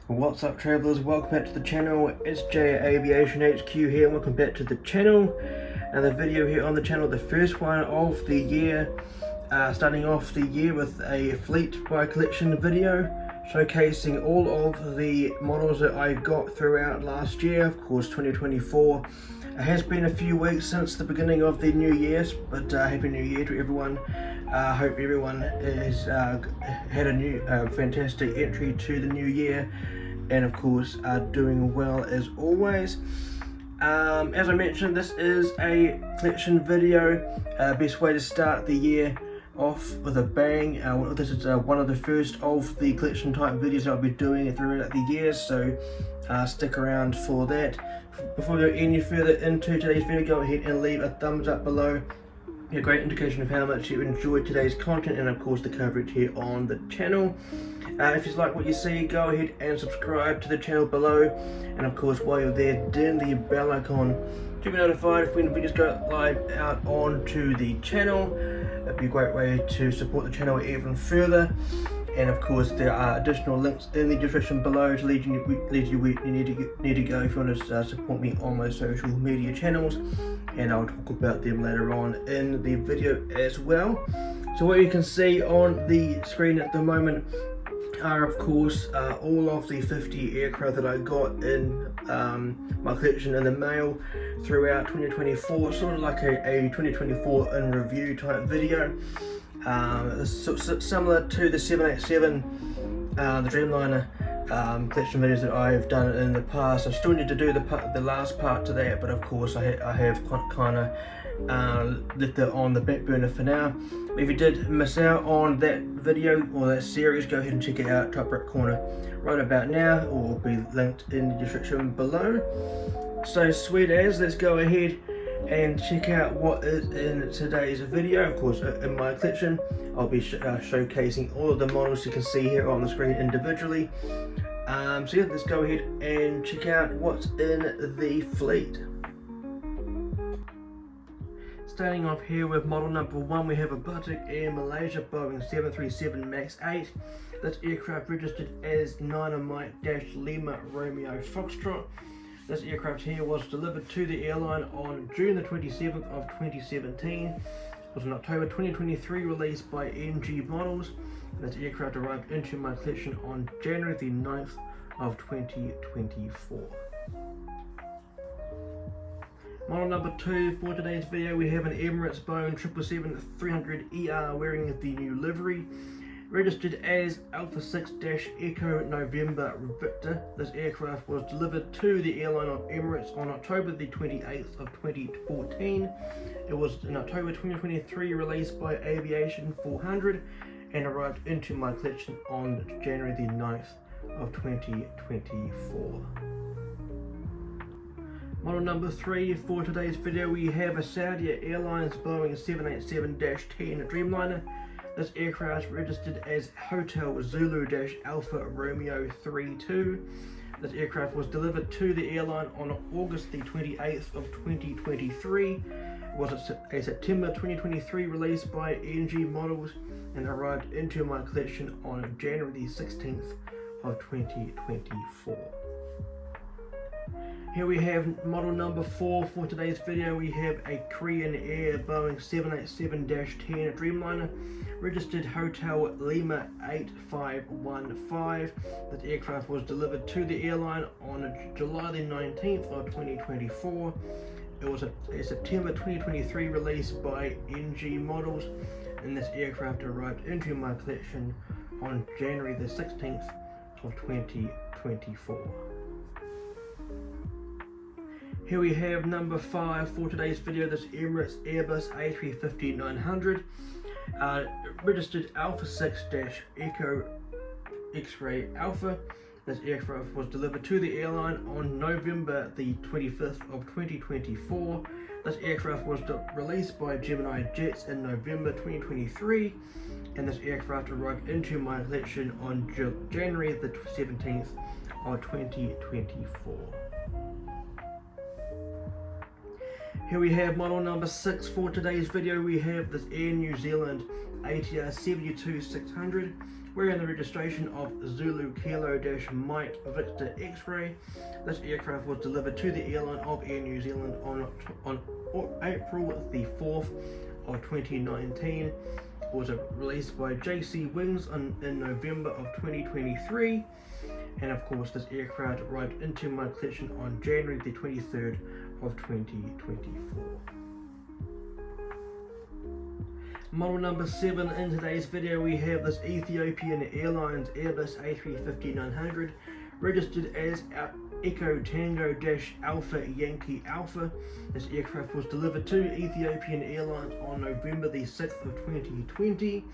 What's up, travellers? Welcome back to the channel. It's J Aviation HQ here, and welcome back to the channel. Another video here on the channel, the first one of the year. Starting off the year with a fleet by collection video, showcasing all of the models that I got throughout last year, of course 2024. It has been a few weeks since the beginning of the new year, but Happy New Year to everyone. Hope everyone has had a new fantastic entry to the new year, and of course are doing well as always. As I mentioned, this is a collection video, best way to start the year off with a bang. This is one of the first of the collection type videos I'll be doing throughout the year, so stick around for that. Before we go any further into today's video, go ahead and leave a thumbs up below. A great indication of how much you enjoyed today's content and of course the coverage here on the channel. If you like what you see, go ahead and subscribe to the channel below, and of course while you're there, ding the bell icon to be notified when videos go live out onto the channel. That'd be a great way to support the channel even further. And of course there are additional links in the description below to lead you where you need to go if you want to support me on my social media channels, and I'll talk about them later on in the video as well. So what you can see on the screen at the moment are of course all of the 50 aircraft that I got in my collection in the mail throughout 2024, sort of like a 2024 in review type video. Similar to the 787, the Dreamliner collection videos that I've done in the past. I still need to do the last part to that, but of course I have kind of left it on the back burner for now. If you did miss out on that video or that series, go ahead and check it out, top right corner right about now, or will be linked in the description below. So sweet as, let's go ahead and check out what is in today's video. Of course, in my collection I'll be showcasing all of the models you can see here on the screen individually. So yeah, let's go ahead and check out what's in the fleet. Starting off here with model number 1, we have a Batik Air Malaysia Boeing 737 MAX 8. This aircraft registered as Niner Mike Lima Romeo Foxtrot. This aircraft here was delivered to the airline on June the 27th of 2017. It was an October 2023 release by NG Models. This aircraft arrived into my collection on January the 9th of 2024. Model number 2 for today's video, we have an Emirates Boeing 777-300ER wearing the new livery. Registered as Alpha 6-Echo November Victor, this aircraft was delivered to the airline of Emirates on October the 28th of 2014. It was an October 2023 release by Aviation 400 and arrived into my collection on January the 9th of 2024. Model number 3 for today's video, we have a Saudi Airlines Boeing 787-10 Dreamliner. This aircraft registered as Hotel Zulu-Alpha Romeo 32. This aircraft was delivered to the airline on August the 28th of 2023. It was a September 2023 release by NG Models and arrived into my collection on January the 16th of 2024. Here we have model number 4 for today's video. We have a Korean Air Boeing 787-10 Dreamliner, registered Hotel Lima 8515. This aircraft was delivered to the airline on July the 19th of 2024. It was a September 2023 release by NG Models, and this aircraft arrived into my collection on January the 16th of 2024. Here we have number 5 for today's video, this Emirates Airbus A350-900, registered Alpha 6-Echo X-Ray Alpha. This aircraft was delivered to the airline on November the 25th of 2024. This aircraft was released by Gemini Jets in November 2023, and this aircraft arrived into my collection on January the 17th of 2024. Here we have model number 6 for today's video. We have this Air New Zealand ATR 72-600, wearing the registration of Zulu Kilo Mike Victor X-Ray. This aircraft was delivered to the airline of Air New Zealand on April the 4th of 2019. It was released by JC Wings in November of 2023. And of course, this aircraft arrived into my collection on January the 23rd of 2024. Model number 7 in today's video, we have this Ethiopian Airlines Airbus A350-900, registered as Echo Tango Alpha Yankee Alpha. This aircraft was delivered to Ethiopian Airlines on November the 6th of 2020.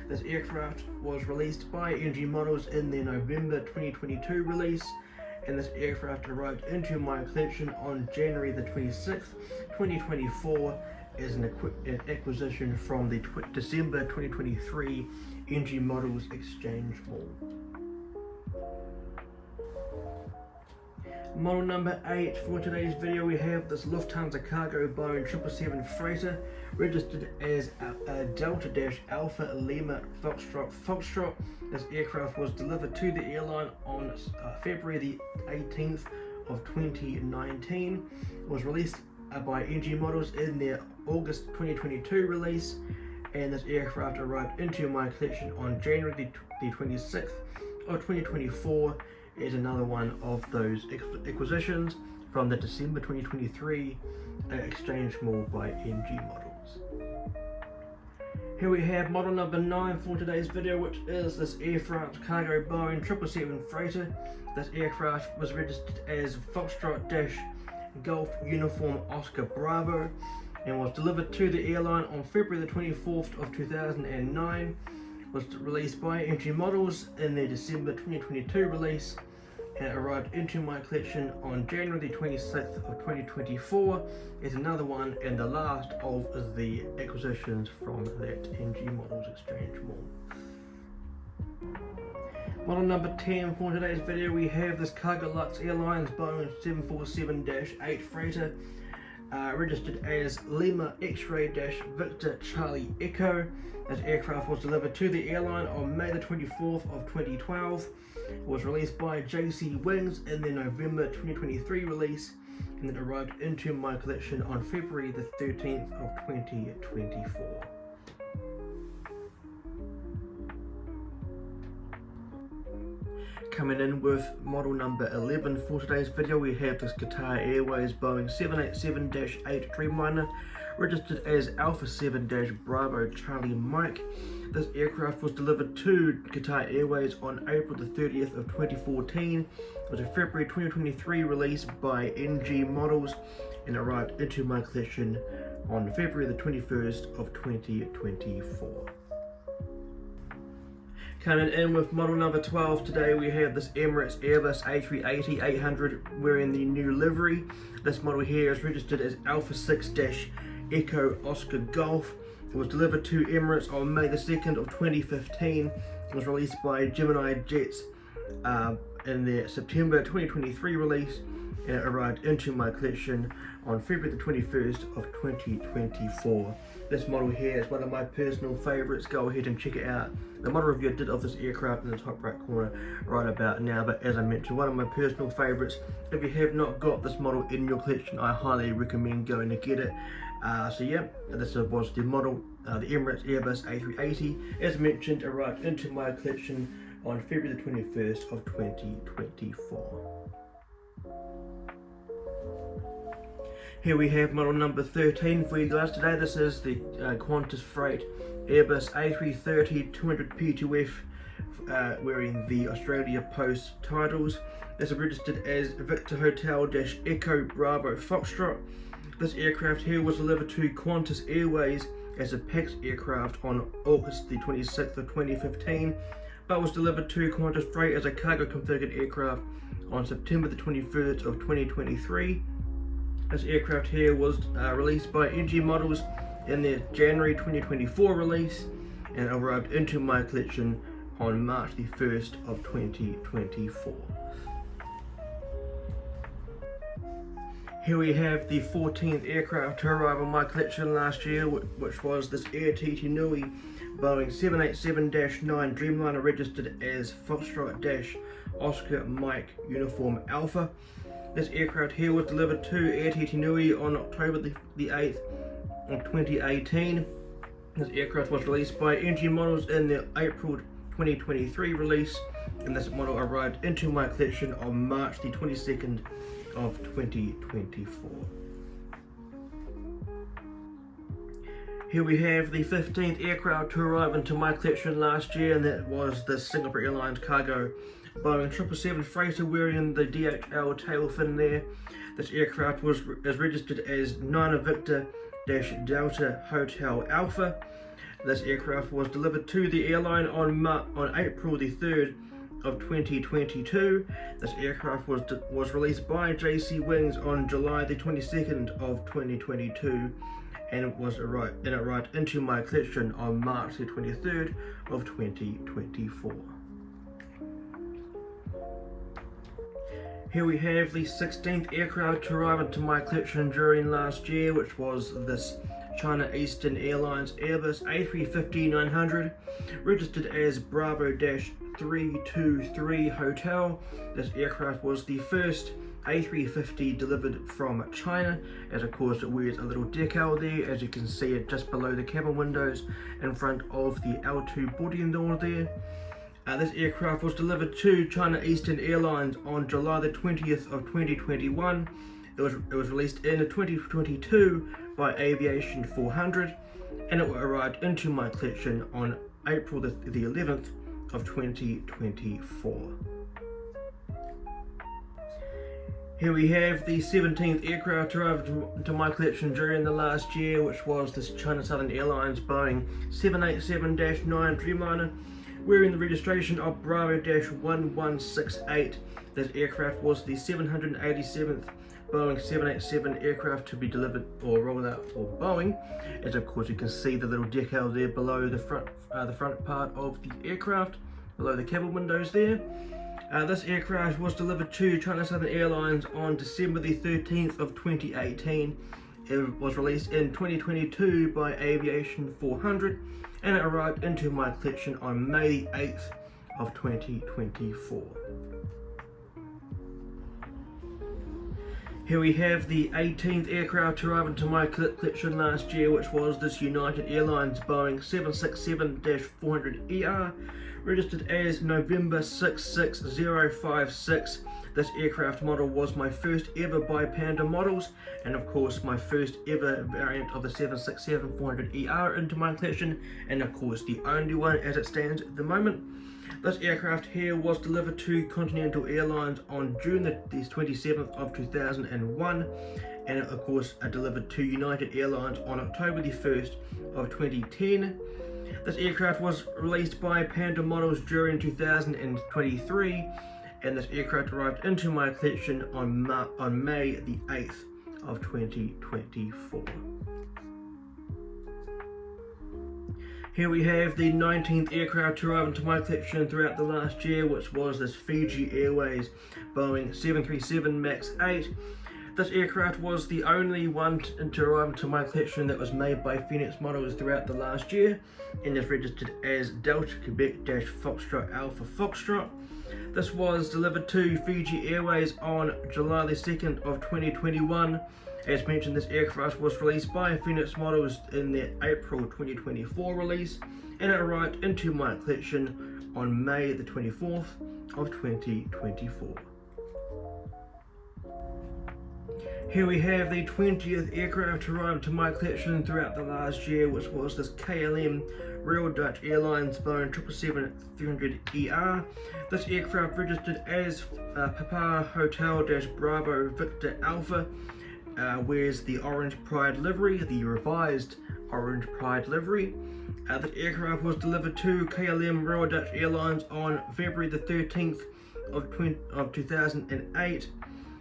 This aircraft was released by NG Models in their November 2022 release, and this aircraft arrived into my collection on January the 26th, 2024 as an acquisition from the December 2023 NG Models Exchange Mall. Model number 8 for today's video, we have this Lufthansa Cargo Boeing 777 freighter, registered as Delta Alpha Lima Foxtrot. This aircraft was delivered to the airline on February the 18th of 2019. It was released by NG Models in their August 2022 release, and this aircraft arrived into my collection on January the 26th of 2024 as another one of those acquisitions from the December 2023 Exchange Mall by NG Models. Here we have model number 9 for today's video, which is this Air France Cargo Boeing 777 freighter. This aircraft was registered as Foxtrot Golf Uniform Oscar Bravo and was delivered to the airline on February the 24th of 2009. Was released by NG Models in their December 2022 release, and arrived into my collection on January the 26th of 2024 as another one and the last of the acquisitions from that NG Models Exchange Mall. Model number 10 for today's video, we have this Cargolux Airlines Boeing 747-8 freighter, registered as Lima X-Ray Victor Charlie Echo. This aircraft was delivered to the airline on May the 24th of 2012. It was released by JC Wings in their November 2023 release, and it arrived into my collection on February the 13th of 2024. Coming in with model number 11 for today's video, we have this Qatar Airways Boeing 787-8 Dreamliner, registered as Alpha 7 Bravo Charlie Mike. This aircraft was delivered to Qatar Airways on April the 30th of 2014. It was a February 2023 release by NG Models and arrived into my collection on February the 21st of 2024. Coming in with model number 12 today, we have this Emirates Airbus A380-800 wearing the new livery. This model here is registered as Alpha 6 Echo Oscar Golf. It was delivered to Emirates on May the 2nd of 2015. It was released by Gemini Jets in their September 2023 release, and it arrived into my collection on February the 21st of 2024. This model here is one of my personal favourites. Go ahead and check it out. The model review I did of this aircraft in the top right corner right about now, but as I mentioned, one of my personal favourites. If you have not got this model in your collection, I highly recommend going to get it. So yeah, this was the model, the Emirates Airbus A380, as mentioned, arrived into my collection on February the 21st of 2024. Here we have model number 13 for you guys today. This is the Qantas Freight Airbus A330 200 P2F wearing the Australia Post titles. This is registered as Victor Hotel Echo Bravo Foxtrot. This aircraft here was delivered to Qantas Airways as a PAX aircraft on August the 26th of 2015, but was delivered to Qantas Freight as a cargo configured aircraft on September the 21st of 2023. This aircraft here was released by NG Models in their January 2024 release and arrived into my collection on March the 1st of 2024. Here we have the 14th aircraft to arrive in my collection last year, which was this Air Titinui Boeing 787-9 Dreamliner registered as Foxtrot-Oscar Mike Uniform Alpha. This aircraft here was delivered to Air Titinui on October the 8th of 2018. This aircraft was released by NG Models in the April 2023 release, and this model arrived into my collection on March the 22nd of 2024. Here we have the 15th aircraft to arrive into my collection last year, and that was the Singapore Airlines cargo Boeing 777 freighter wearing the DHL tail fin there. This aircraft is registered as Niner Victor Delta Hotel Alpha. This aircraft was delivered to the airline on April the 3rd of 2022. This aircraft was released by JC Wings on July the 22nd of 2022, and it arrived into my collection on March the 23rd of 2024. Here we have the 16th aircraft to arrive into my collection during last year, which was this China Eastern Airlines Airbus A350-900, registered as Bravo-323 Hotel. This aircraft was the first A350 delivered from China, as of course it wears a little decal there, as you can see it just below the cabin windows in front of the L2 boarding door there. This aircraft was delivered to China Eastern Airlines on July the 20th of 2021. It was released in 2022 by Aviation 400, and it arrived into my collection on April the 11th of 2024. Here we have the 17th aircraft to arrive into my collection during the last year, which was this China Southern Airlines Boeing 787-9 Dreamliner, wearing the registration of Bravo-1168. This aircraft was the 787th Boeing 787 aircraft to be delivered or rolled out for Boeing, as of course you can see the little decal there below the front part of the aircraft, below the cabin windows there. This aircraft was delivered to China Southern Airlines on December the 13th of 2018. It was released in 2022 by Aviation 400, and it arrived into my collection on May the 8th of 2024. Here we have the 18th aircraft to arrive into my collection last year, which was this United Airlines Boeing 767-400ER, registered as November 66056. This aircraft model was my first ever by Panda Models, and of course my first ever variant of the 767-400ER into my collection, and of course the only one as it stands at the moment. This aircraft here was delivered to Continental Airlines on June the 27th of 2001, and of course delivered to United Airlines on October the 1st of 2010. This aircraft was released by Panda Models during 2023, and this aircraft arrived into my collection on May the 8th of 2024. Here we have the 19th aircraft to arrive into my collection throughout the last year, which was this Fiji Airways Boeing 737 MAX 8. This aircraft was the only one to arrive into my collection that was made by Phoenix Models throughout the last year, and is registered as Delta Quebec-Foxtrot Alpha Foxtrot. This was delivered to Fiji Airways on July the 2nd of 2021. As mentioned, this aircraft was released by Phoenix Models in their April 2024 release, and it arrived into my collection on May the 24th of 2024. Here we have the 20th aircraft to arrive to my collection throughout the last year, which was this KLM Royal Dutch Airlines Boeing 777-300ER. This aircraft registered as Papa Hotel Bravo Victor Alpha, wears the Orange Pride livery, the revised Orange Pride livery. The aircraft was delivered to KLM Royal Dutch Airlines on February the 13th of 2008.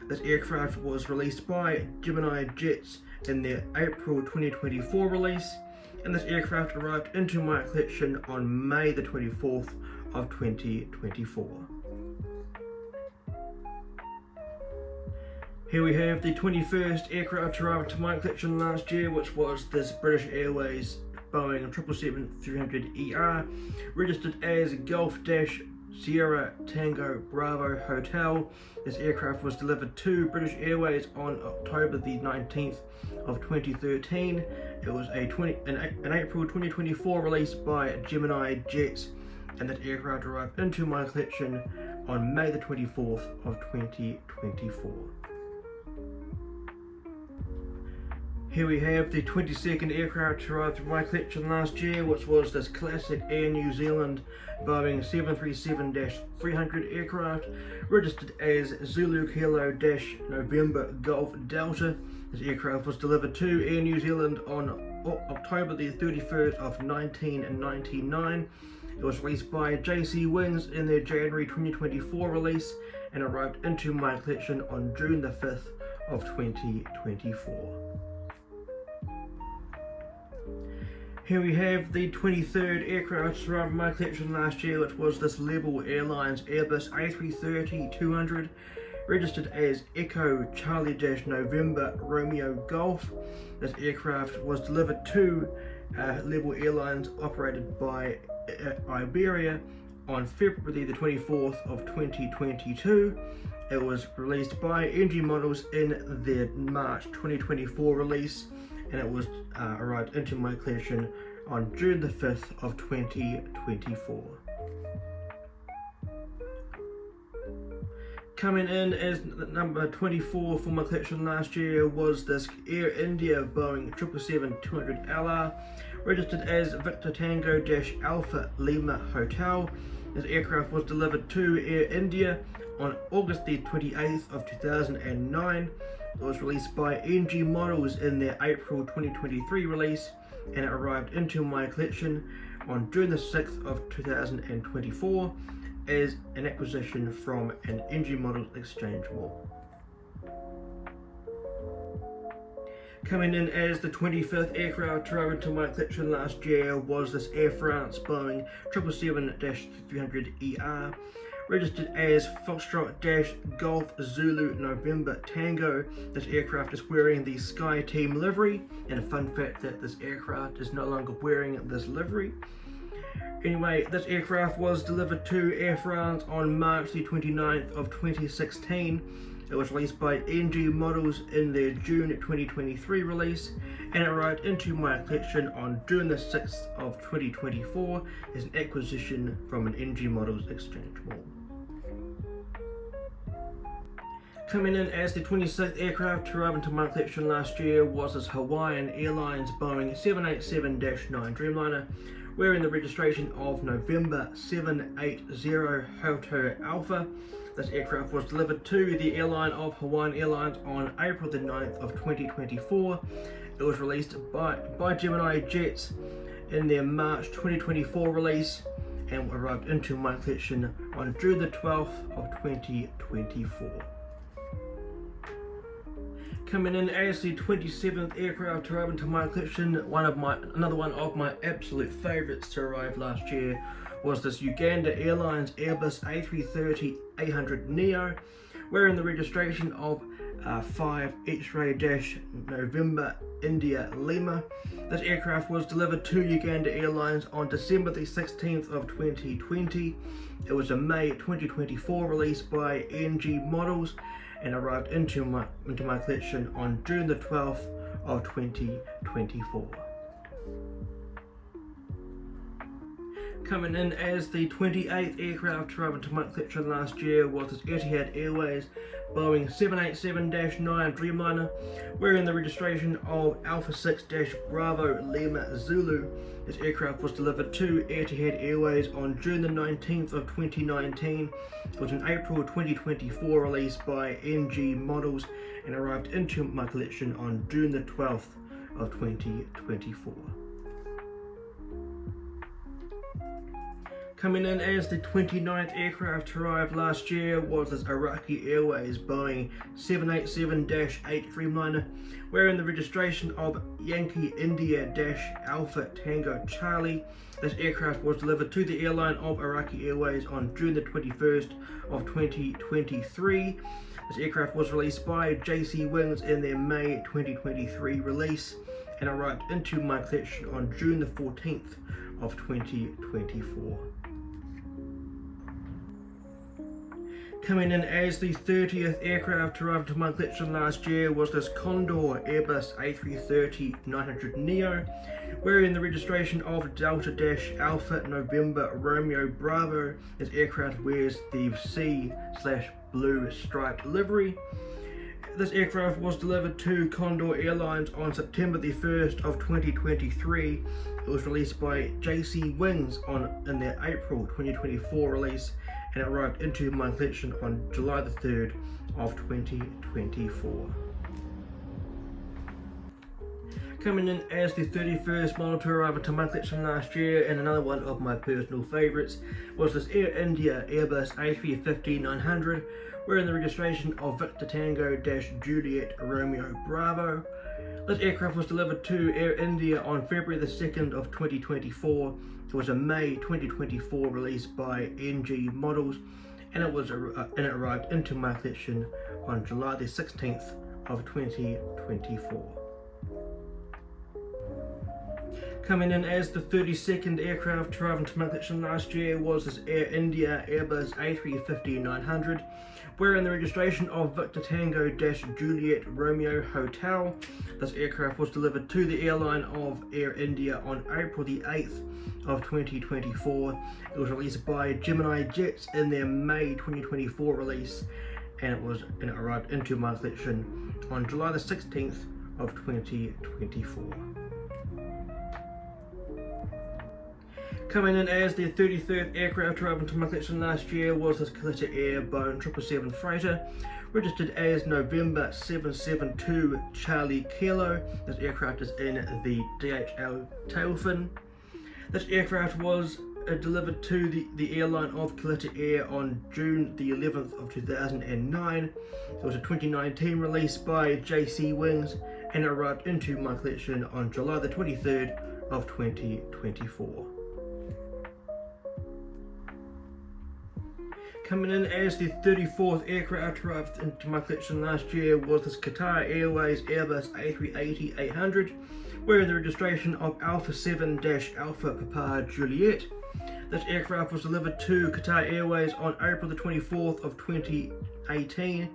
This aircraft was released by Gemini Jets in their April 2024 release, and this aircraft arrived into my collection on May the 24th of 2024. Here we have the 21st aircraft to arrive to my collection last year, which was this British Airways Boeing 777-300ER, registered as Golf Dash Sierra Tango Bravo Hotel. This aircraft was delivered to British Airways on October the 19th of 2013. It was an April 2024 release by Gemini Jets, and that aircraft arrived into my collection on May the 24th of 2024. Here we have the 22nd aircraft to arrive to my collection last year, which was this classic Air New Zealand Boeing 737-300 aircraft, registered as Zulu Kilo November Golf Delta. This aircraft was delivered to Air New Zealand on October the 31st of 1999. It was released by JC Wings in their January 2024 release and arrived into my collection on June the 5th of 2024. Here we have the 23rd aircraft to arrive in my collection last year, which was this Level Airlines Airbus A330-200, registered as Echo Charlie November Romeo Golf. This aircraft was delivered to Level Airlines, operated by Iberia, on February the 24th of 2022. It was released by NG Models in their March 2024 release, and it was arrived into my collection on June the 5th of 2024. Coming in as number 24 for my collection last year was this Air India Boeing 777-200LR, registered as Victor Tango Alpha Lima Hotel. This aircraft was delivered to Air India on August the 28th of 2009. It was released by NG Models in their April 2023 release, and it arrived into my collection on June the 6th of 2024 as an acquisition from an NG Models exchange mall. Coming in as the 25th aircraft to arrive into my collection last year was this Air France Boeing 777-300ER, registered as Foxtrot Golf Zulu November Tango. This aircraft is wearing the Sky Team livery, and a fun fact that this aircraft is no longer wearing this livery. Anyway, this aircraft was delivered to Air France on March the 29th of 2016. It was released by NG Models in their June 2023 release, and it arrived into my collection on June the 6th of 2024 as an acquisition from an NG Models exchange mall. Coming in as the 26th aircraft to arrive into my collection last year was this Hawaiian Airlines Boeing 787-9 Dreamliner, wearing the registration of November 780 Hotel Alpha. This aircraft was delivered to the airline of Hawaiian Airlines on April the 9th of 2024. It was released by Gemini Jets in their March 2024 release and arrived into my collection on June the 12th of 2024. Coming in as the 27th aircraft to arrive into my collection, another one of my absolute favourites to arrive last year was this Uganda Airlines Airbus A330-800 Neo, wearing the registration of 5 X-ray November India Lima. This aircraft was delivered to Uganda Airlines on December the 16th of 2020. It was a May 2024 release by NG Models and arrived into my collection on June the 12th of 2024. Coming in as the 28th aircraft to arrive into my collection last year was this Etihad Airways Boeing 787-9 Dreamliner, wearing the registration of Alpha 6 Bravo Lima Zulu. This aircraft was delivered to Etihad Airways on June the 19th of 2019. It was an April 2024 release by NG Models and arrived into my collection on June the 12th of 2024. Coming in as the 29th aircraft to arrive last year was this Iraqi Airways Boeing 787-8 Dreamliner, wearing the registration of Yankee India Alpha Tango Charlie. This aircraft was delivered to the airline of Iraqi Airways on June the 21st of 2023. This aircraft was released by JC Wings in their May 2023 release and arrived into my collection on June the 14th of 2024. Coming in as the 30th aircraft to arrive to my collection last year was this Condor Airbus A330-900neo, wearing the registration of Delta Dash Alpha November Romeo Bravo. This aircraft wears the C/blue striped livery. This aircraft was delivered to Condor Airlines on September the 1st of 2023. It was released by JC Wings in their April 2024 release, and it arrived into my collection on July the 3rd of 2024. Coming in as the 31st model to arrive into my collection last year, and another one of my personal favourites, was this Air India Airbus A350-900, wearing the registration of Victor Tango Juliet Romeo Bravo. This aircraft was delivered to Air India on February the 2nd of 2024. It was a May 2024 release by NG Models, and it arrived into my collection on July the 16th of 2024. Coming in as the 32nd aircraft to arrive into my collection last year was this Air India Airbus A350-900, wearing the registration of Victor Tango Juliet Romeo Hotel. This aircraft was delivered to the airline of Air India on April the 8th of 2024. It was released by Gemini Jets in their May 2024 release, and it arrived into my collection on July the 16th of 2024. Coming in as the 33rd aircraft to arrive into my collection last year was this Kalitta Air Boeing 777 freighter, registered as November 772 Charlie Kilo. This aircraft is in the DHL tailfin. This aircraft was delivered to the airline of Kalitta Air on June the 11th of 2009. It was a 2019 release by JC Wings, and it arrived into my collection on July the 23rd of 2024. Coming in as the 34th aircraft arrived into my collection last year was this Qatar Airways Airbus A380-800, wearing the registration of Alpha 7-Alpha Papa Juliet. This aircraft was delivered to Qatar Airways on April the 24th of 2018.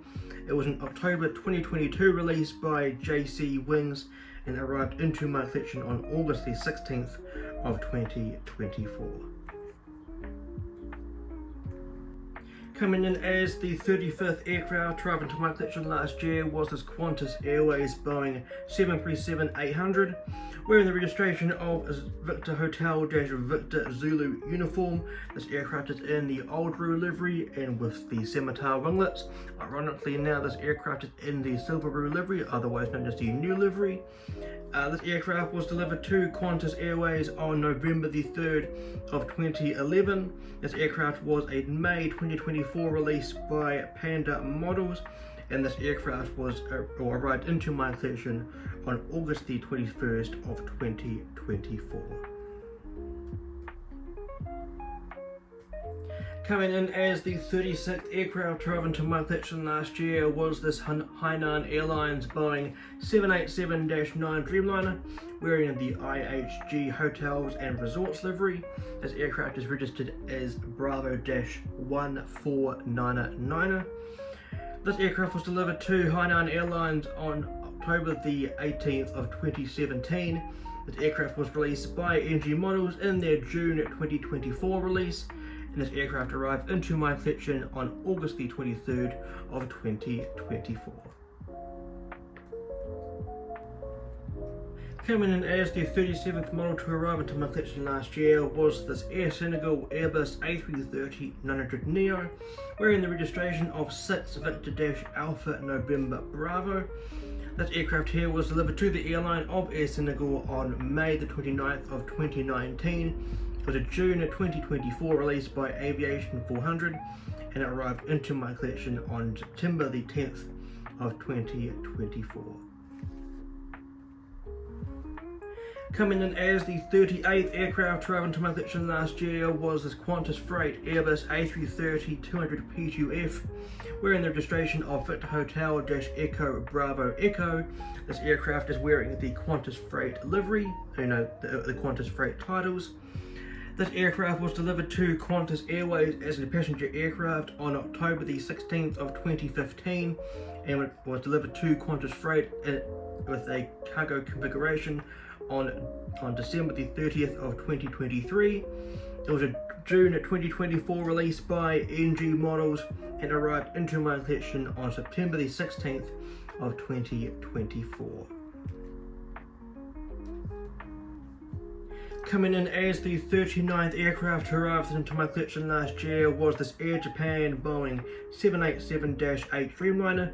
It was an October 2022 release by JC Wings, and arrived into my collection on August the 16th of 2024. Coming in as the 35th aircraft to arrive into my collection last year was this Qantas Airways Boeing 737-800, wearing the registration of Victor Hotel Victor Zulu uniform. This aircraft is in the old Roo livery and with the scimitar winglets. Ironically, now this aircraft is in the silver Roo livery, otherwise known as the new livery. This aircraft was delivered to Qantas Airways on November the 3rd of 2011. This aircraft was a May 2024 release by Panda Models, and this aircraft arrived into my collection on August the 21st of 2024. Coming in as the 36th aircraft to arrive into my collection last year was this Hainan Airlines Boeing 787-9 Dreamliner, wearing the IHG Hotels and Resorts livery. This aircraft is registered as Bravo-1499. This aircraft was delivered to Hainan Airlines on October the 18th of 2017. This aircraft was released by NG Models in their June 2024 release, and this aircraft arrived into my collection on August the 23rd of 2024. Coming in as the 37th model to arrive into my collection last year was this Air Senegal Airbus A330-900neo, wearing the registration of 6 Victor-Alpha November Bravo. This aircraft here was delivered to the airline of Air Senegal on May the 29th of 2019. It was a June 2024 release by Aviation 400, and it arrived into my collection on September the 10th of 2024. Coming in as the 38th aircraft to arrive into my collection last year was this Qantas Freight Airbus A330-200 P2F, wearing the registration of Victor Hotel Echo Bravo Echo. This aircraft is wearing the Qantas Freight livery, the Qantas Freight titles. This aircraft was delivered to Qantas Airways as a passenger aircraft on October the 16th of 2015, and it was delivered to Qantas Freight with a cargo configuration on December the 30th of 2023. It was a June 2024 release by NG Models and arrived into my collection on September the 16th of 2024. Coming in as the 39th aircraft to arrive into my collection last year was this Air Japan Boeing 787-8 Dreamliner,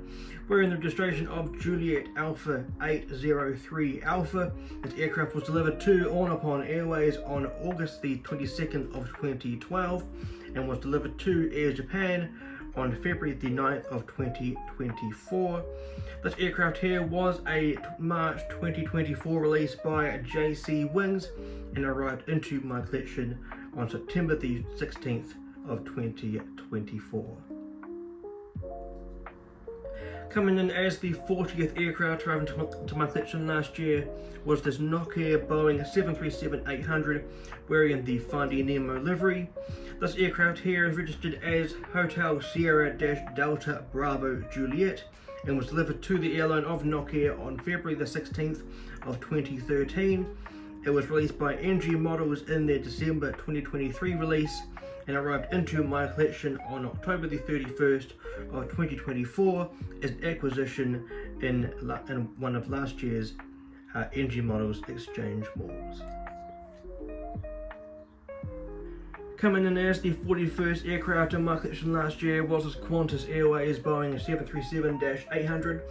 wearing the registration of Juliet Alpha 803 Alpha. This aircraft was delivered to All Nippon Airways on August the 22nd of 2012 and was delivered to Air Japan on February the 9th of 2024. This aircraft here was a March 2024 release by JC Wings and arrived into my collection on September the 16th of 2024. Coming in as the 40th aircraft to arrive into my collection last year was this Nokia Boeing 737-800 wearing the Finding Nemo livery. This aircraft here is registered as Hotel Sierra Delta Bravo Juliet and was delivered to the airline of Nokia on February the 16th of 2013. It was released by NG Models in their December 2023 release and arrived into my collection on October the 31st of 2024 as an acquisition in one of last year's NG Models exchange malls. Coming in as the 41st aircraft in my collection last year was this Qantas Airways Boeing 737-800,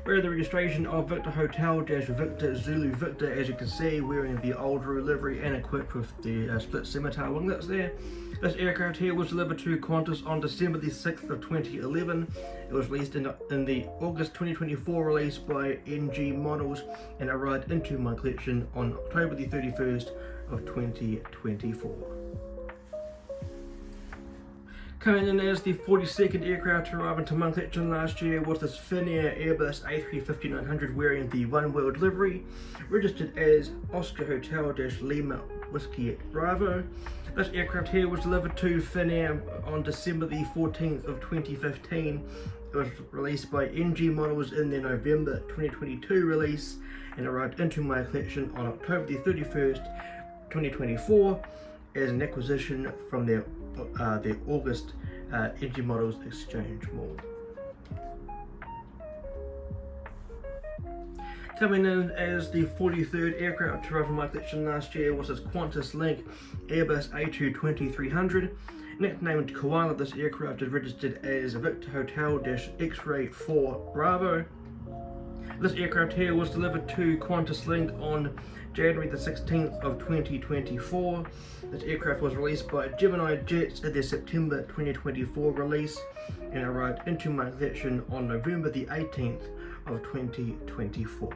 wearing the registration of Victor Hotel Victor Zulu Victor, as you can see, wearing the old Roo livery and equipped with the split scimitar winglets there. This aircraft here was delivered to Qantas on December the 6th of 2011. It was released in the August 2024 release by NG Models and arrived into my collection on October the 31st of 2024. Coming in as the 42nd aircraft to arrive into my collection last year was this Finnair Airbus A350-900 wearing the One World livery, registered as Oscar Hotel Lima Whiskey Bravo. This aircraft here was delivered to Finnair on December the 14th of 2015. It was released by NG Models in their November 2022 release and arrived into my collection on October the 31st, 2024 as an acquisition from their August NG Models exchange mall. Coming in as the 43rd aircraft to arrive in my collection last year was this Qantas Link Airbus A220-300. Nicknamed Koala, this aircraft is registered as Victor Hotel X-Ray 4 Bravo. This aircraft here was delivered to Qantas Link on January the 16th of 2024. This aircraft was released by Gemini Jets at their September 2024 release and arrived into my collection on November the 18th of 2024.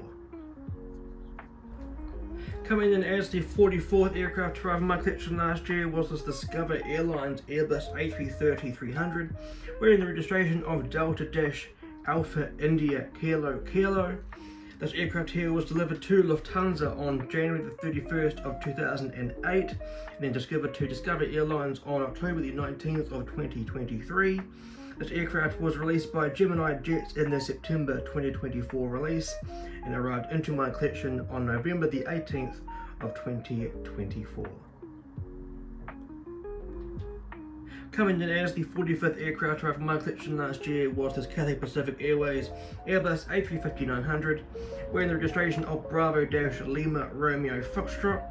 Coming in as the 44th aircraft to arrive in my collection last year was this Discover Airlines Airbus A330-300, wearing the registration of Delta Alpha India Kilo. This aircraft here was delivered to Lufthansa on January the 31st of 2008 and then delivered to Discover Airlines on October the 19th of 2023. This aircraft was released by Gemini Jets in their September 2024 release and arrived into my collection on November the 18th of 2024. Coming in as the 45th aircraft to arrive in my collection last year was this Cathay Pacific Airways Airbus A350-900, wearing the registration of Bravo Lima Romeo Foxtrot.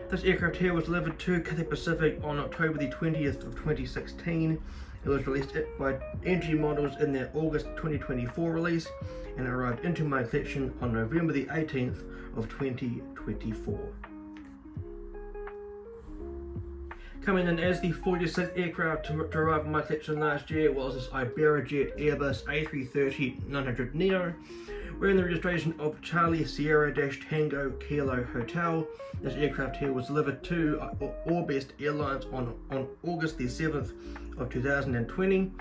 This aircraft here was delivered to Cathay Pacific on October the 20th of 2016. It was released by NG Models in their August 2024 release and arrived into my collection on November the 18th of 2024. Coming in as the 46th aircraft to arrive in my collection last year was this Iberojet Airbus A330-900neo, wearing the registration of Charlie Sierra Tango Kilo Hotel. This aircraft here was delivered to Orbest Airlines on August the 7th of 2020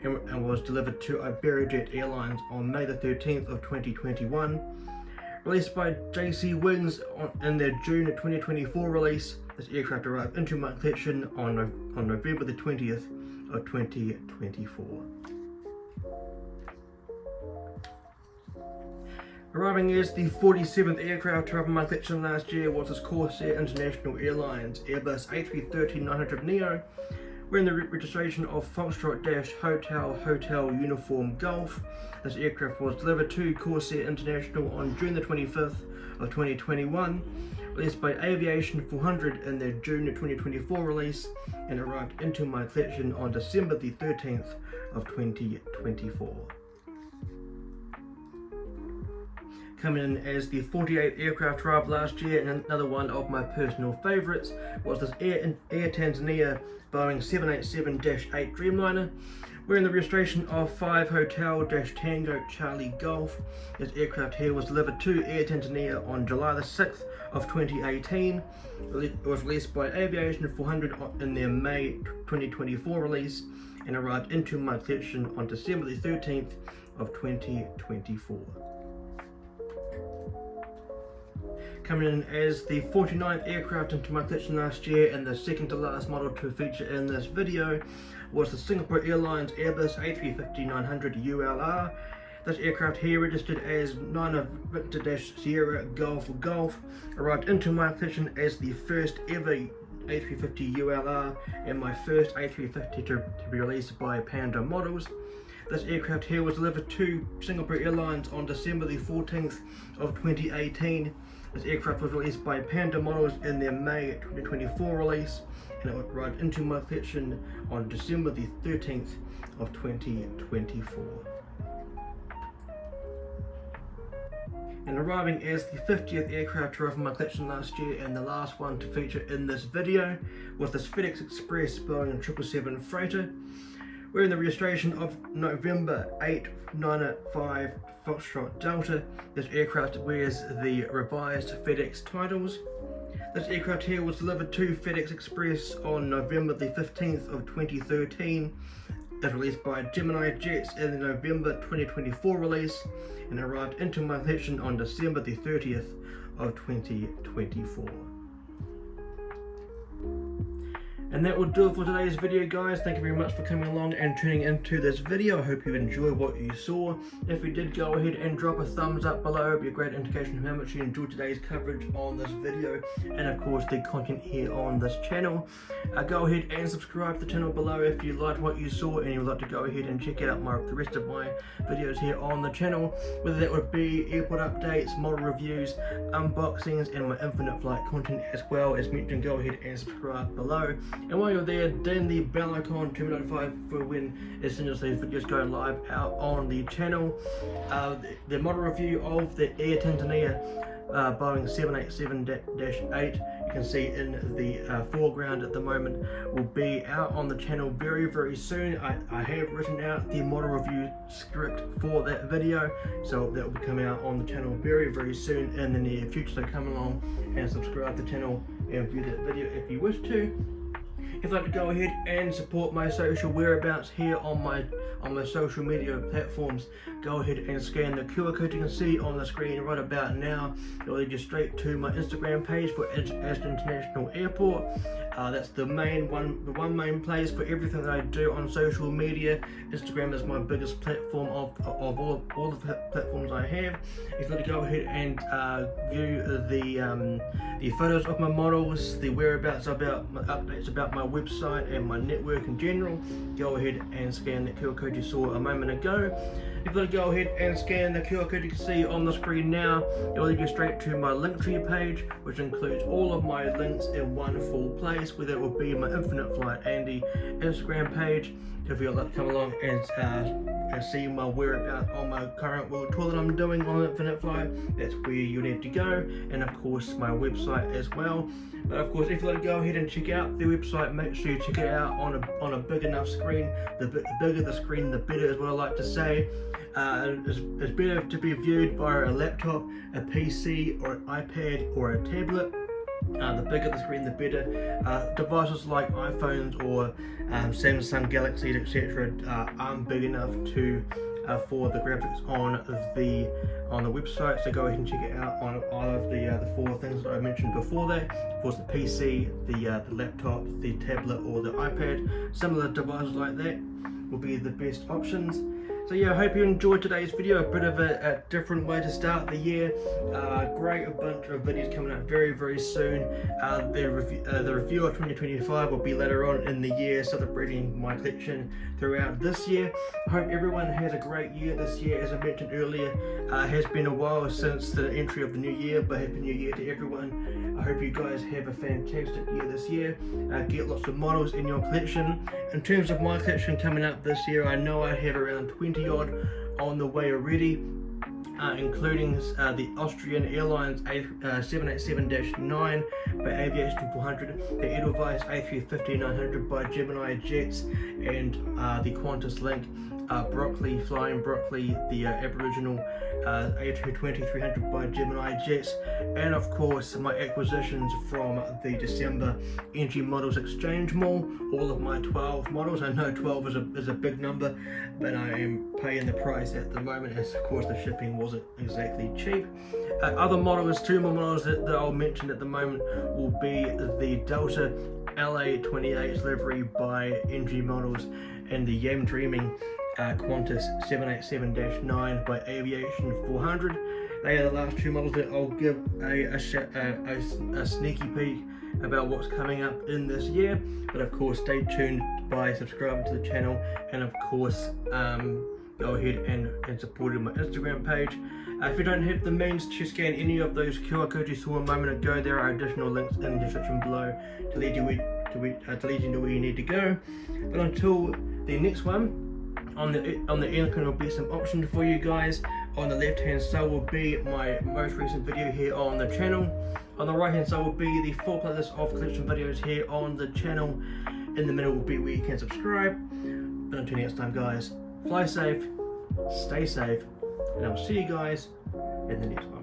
and was delivered to Iberojet Airlines on May the 13th of 2021. Released by JC Wings in their June 2024 release, this aircraft arrived into my collection on November the 20th of 2024. Arriving as the 47th aircraft to arrive in my collection last year was this Corsair International Airlines Airbus A330-900neo, wearing the registration of Foxtrot-Hotel Uniform Golf. This aircraft was delivered to Corsair International on June the 25th of 2021, released by Aviation 400 in their June 2024 release, and arrived into my collection on December the 13th of 2024. Coming in as the 48th aircraft arrived last year, and another one of my personal favourites was this Air Tanzania Boeing 787-8 Dreamliner, wearing the registration of 5 Hotel Tango Charlie Golf. This aircraft here was delivered to Air Tanzania on July the 6th of 2018. It was released by Aviation 400 in their May 2024 release, and arrived into my collection on December the 13th of 2024. Coming in as the 49th aircraft into my collection last year, and the second to last model to feature in this video, was the Singapore Airlines Airbus A350-900 ULR. This aircraft here, registered as 9 Victor Sierra Golf Golf, arrived into my collection as the first ever A350 ULR and my first A350 to be released by Panda Models. This aircraft here was delivered to Singapore Airlines on December the 14th of 2018. This aircraft was released by Panda Models in their May 2024 release, and it arrived into my collection on December the 13th of 2024. And arriving as the 50th aircraft to arrive in my collection last year, and the last one to feature in this video, was this FedEx Express Boeing 777 freighter, wearing the registration of November 895 Foxtrot Delta. This aircraft wears the revised FedEx titles. This aircraft here was delivered to FedEx Express on November the 15th of 2013. It was released by Gemini Jets in the November 2024 release, and arrived into my collection on December the 30th of 2024. And that will do it for today's video, guys. Thank you very much for coming along and tuning into this video. I hope you enjoyed what you saw. If you did, go ahead and drop a thumbs up below. It'll be a great indication of how much you enjoyed today's coverage on this video, and of course the content here on this channel. Go ahead and subscribe to the channel below if you liked what you saw and you would like to go ahead and check out the rest of my videos here on the channel, whether that would be airport updates, model reviews, unboxings, and my infinite flight content as well. As mentioned, go ahead and subscribe below. And while you're there, ding the bell icon to be notified for when as soon as these videos go live out on the channel. The model review of the Air Tanzania Boeing 787-8, you can see in the foreground at the moment, will be out on the channel very, very soon. I have written out the model review script for that video, so that will be coming out on the channel very, very soon in the near future. So come along and subscribe to the channel and view that video if you wish to. If you'd like to go ahead and support my social whereabouts here on my social media platforms, go ahead and scan the QR code you can see on the screen right about now. It'll lead you straight to my Instagram page for Ashton International Airport. That's the one main place for everything that I do on social media. Instagram is my biggest platform of all the platforms I have. If you'd like to go ahead and view the photos of my models, the whereabouts about my updates about my website and my network in general, go ahead and scan that QR code you saw a moment ago. if you go ahead and scan the QR code you can see on the screen now, it will lead you straight to my Linktree page, which includes all of my links in one full place, whether it will be my Infinite Flight Andy Instagram page. If you'd like to come along and see my whereabouts on my current world tour that I'm doing on Infinite Flight, that's where you need to go, and of course my website as well. But of course, if you'd like to go ahead and check out the website, make sure you check it out on a big enough screen. The bigger the screen, the better is what I like to say. It's better to be viewed via a laptop, a PC, or an iPad, or a tablet. The bigger the screen, the better. Devices like iPhones or Samsung Galaxies, etc., aren't big enough to for the graphics on the website. So go ahead and check it out on all of the four things that I mentioned before that. Of course, the PC, the laptop, the tablet, or the iPad. Similar devices like that will be the best options. So yeah, I hope you enjoyed today's video, a bit of a different way to start the year. Great, a bunch of videos coming up very, very soon. The review of 2025 will be later on in the year, celebrating my collection throughout this year. I hope everyone has a great year this year. As I mentioned earlier, it has been a while since the entry of the new year, but Happy New Year to everyone. I hope you guys have a fantastic year this year. Get lots of models in your collection. In terms of my collection coming up this year, I know I have around 20 odd on the way already, including the Austrian Airlines 787-9 by Aviation 400, the Edelweiss A350-900 by Gemini Jets, and the Qantas Link Flying Broccoli, the Aboriginal A220-300 by Gemini Jets, and of course my acquisitions from the December NG Models Exchange Mall, all of my 12 models. I know 12 is a big number, but I am paying the price at the moment, as of course the shipping wasn't exactly cheap. Other models, two more models that I'll mention at the moment will be the Delta LA28 livery by NG Models and the Yam Dreaming Qantas 787-9 by Aviation 400. They are the last two models that I'll give a sneaky peek about what's coming up in this year. But of course, stay tuned by subscribing to the channel, and of course go ahead and support my Instagram page. If you don't have the means to scan any of those QR codes you saw a moment ago, there are additional links in the description below to lead you to where you need to go. But until the next one, on the end will be some options for you guys. On the left hand side will be my most recent video here on the channel. On the right hand side will be the full playlist of collection videos here on the channel. In the middle will be where you can subscribe. But until next time guys, fly safe, stay safe, and I'll see you guys in the next one.